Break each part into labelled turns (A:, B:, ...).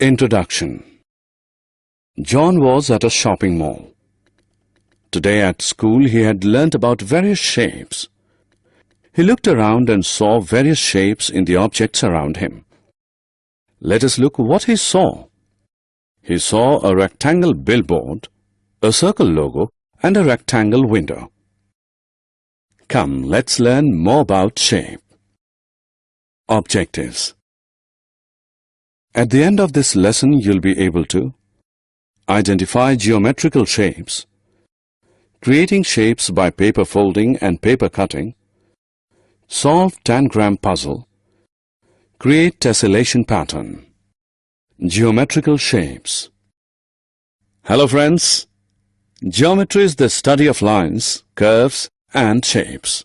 A: Introduction. John was at a shopping mall. Today at school he had learnt about various shapes. He looked around and saw various shapes in the objects around him. Let us look what he saw. He saw a rectangle billboard, a circle logo, and a rectangle window. Come, let's learn more about shape. Objectives. At the end of this lesson, you'll be able to identify geometrical shapes, creating shapes by paper folding and paper cutting, solve tangram puzzle, create tessellation pattern. Geometrical shapes. Hello friends. Geometry is the study of lines, curves, and shapes.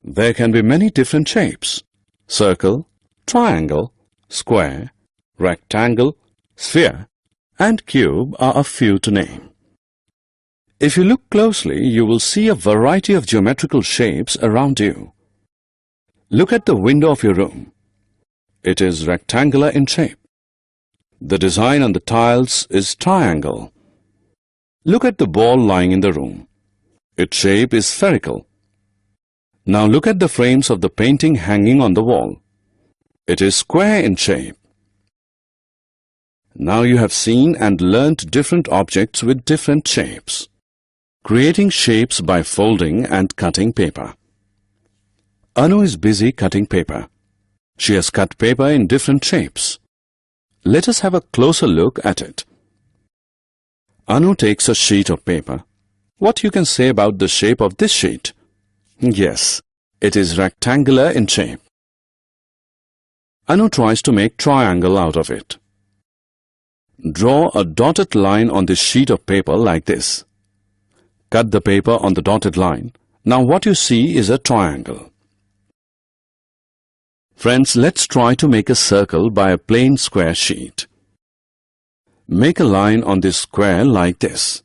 A: There can be many different shapes. Circle, triangle, square, rectangle, sphere, and cube are a few to name. If you look closely, you will see a variety of geometrical shapes around you. Look at the window of your room. It is rectangular in shape. The design on the tiles is triangle. Look at the ball lying in the room. Its shape is spherical. Now look at the frames of the painting hanging on the wall. It is square in shape. Now you have seen and learnt different objects with different shapes. Creating shapes by folding and cutting paper. Anu is busy cutting paper. She has cut paper in different shapes. Let us have a closer look at it. Anu takes a sheet of paper. What you can say about the shape of this sheet? Yes, it is rectangular in shape. Anu tries to make triangle out of it. Draw a dotted line on this sheet of paper like this. Cut the paper on the dotted line. Now what you see is a triangle. Friends, let's try to make a circle by a plain square sheet. Make a line on this square like this.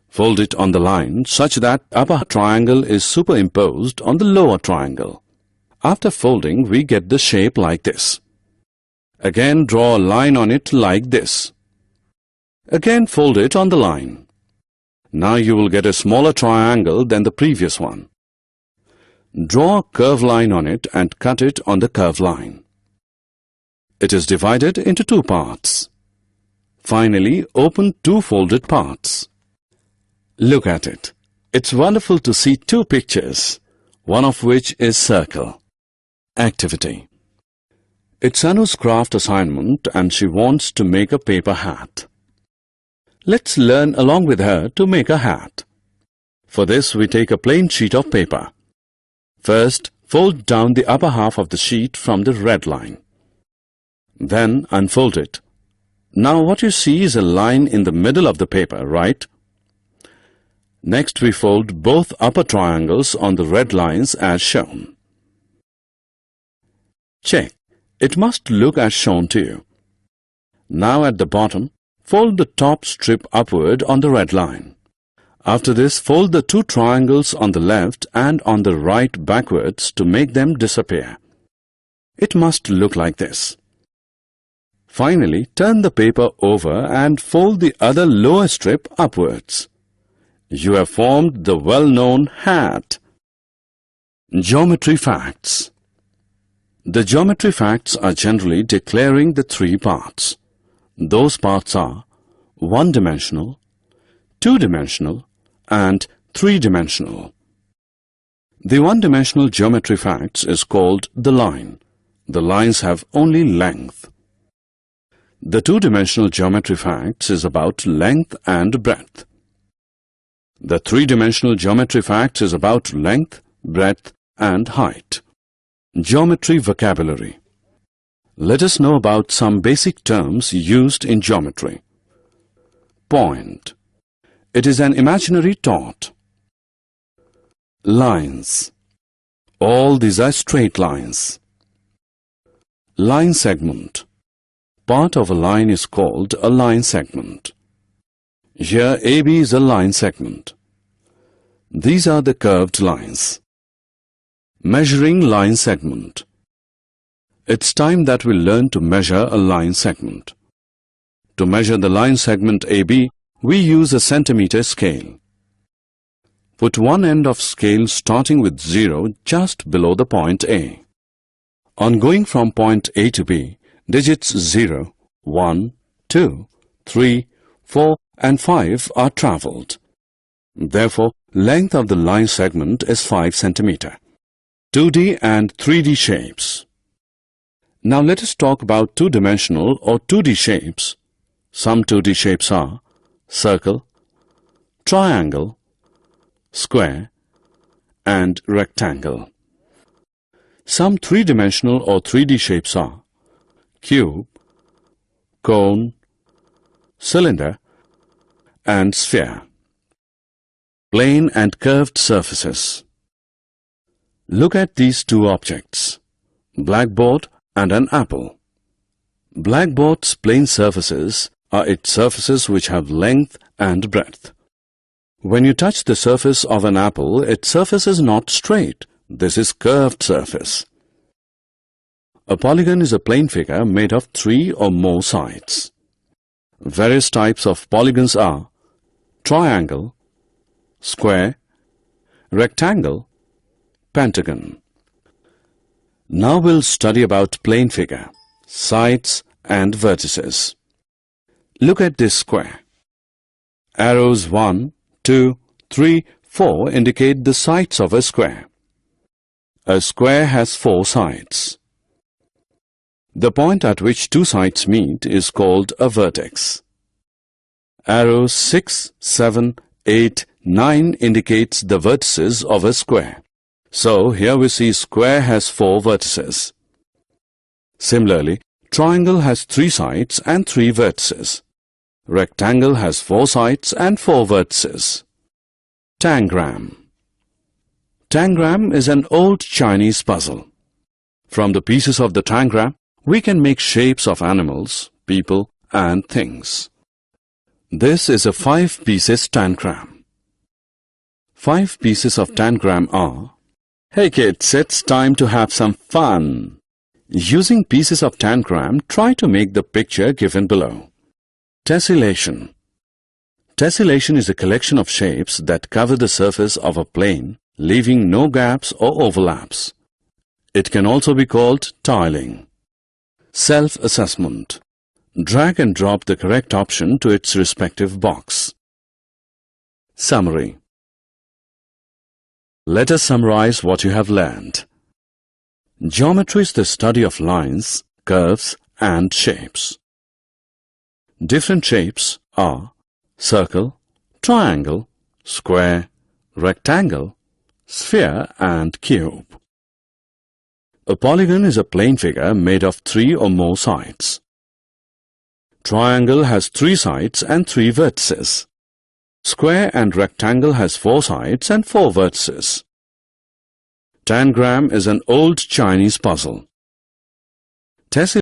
A: Fold it on the line such that upper triangle is superimposed on the lower triangle. After folding, we get the shape like this. Again, draw a line on it like this. Again, fold it on the line. Now you will get a smaller triangle than the previous one. Draw a curved line on it and cut it on the curved line. It is divided into two parts. Finally, open two folded parts. Look at it. It's wonderful to see two pictures, one of which is circle. Activity. It's Anu's craft assignment and she wants to make a paper hat. Let's learn along with her to make a hat. For this, we take a plain sheet of paper. First, fold down the upper half of the sheet from the red line. Then unfold it. Now what you see is a line in the middle of the paper, right? Next, we fold both upper triangles on the red lines as shown. Check. It must look as shown to you. Now at the bottom, fold the top strip upward on the red line. After this, fold the two triangles on the left and on the right backwards to make them disappear. It must look like this. Finally, turn the paper over and fold the other lower strip upwards. You have formed the well-known hat. Geometry facts. The geometry facts are generally declaring the three parts. Those parts are one-dimensional, two-dimensional, and three-dimensional. The one-dimensional geometry facts is called the line. The lines have only length. The two-dimensional geometry facts is about length and breadth. The three-dimensional geometry facts is about length, breadth, and height. Geometry vocabulary. Let us know about some basic terms used in geometry. Point. It is an imaginary dot. Lines. All these are straight lines. Line segment. Part of a line is called a line segment. Here AB is a line segment. These are the curved lines. Measuring line segment. It's time that we learn to measure a line segment. To measure the line segment AB, we use a centimeter scale. Put one end of scale starting with 0 just below the point A. On going from point A to B, digits 0, 1, 2, 3, 4 and 5 are travelled. Therefore, length of the line segment is 5 centimeter. 2D and 3D shapes. Now let us talk about two-dimensional or 2D shapes. Some 2D shapes are circle, triangle, square and rectangle. Some three-dimensional or 3D shapes are cube, cone, cylinder and sphere. Plane and curved surfaces. Look at these two objects, blackboard and an apple. Blackboard's plane surfaces are its surfaces which have length and breadth. When you touch the surface of an apple, its surface is not straight. This is curved surface. A polygon is a plane figure made of 3 or more sides. Various types of polygons are triangle, square, rectangle, pentagon. Now we'll study about plane figure, sides and vertices. Look at this square. Arrows 1, 2, 3, 4 indicate the sides of a square. A square has 4 sides. The point at which two sides meet is called a vertex. Arrows 6, 7, 8, 9 indicates the vertices of a square. So here we see square has 4 vertices. Similarly, triangle has 3 sides and 3 vertices. Rectangle has 4 sides and 4 vertices. Tangram. Tangram is an old Chinese puzzle. From the pieces of the tangram, we can make shapes of animals, people and things. This is a 5 pieces tangram. 5 pieces of tangram are: Hey kids, it's time to have some fun. Using pieces of tangram, try to make the picture given below. Tessellation. Tessellation is a collection of shapes that cover the surface of a plane, leaving no gaps or overlaps. It can also be called tiling. Self-assessment. Drag and drop the correct option to its respective box. Summary. Let us summarize what you have learned. Geometry is the study of lines, curves and shapes. Different shapes are circle, triangle, square, rectangle, sphere and cube. A polygon is a plane figure made of 3 or more sides. Triangle has 3 sides and 3 vertices. Square and rectangle has 4 sides and 4 vertices. Tangram is an old Chinese puzzle. Tessellation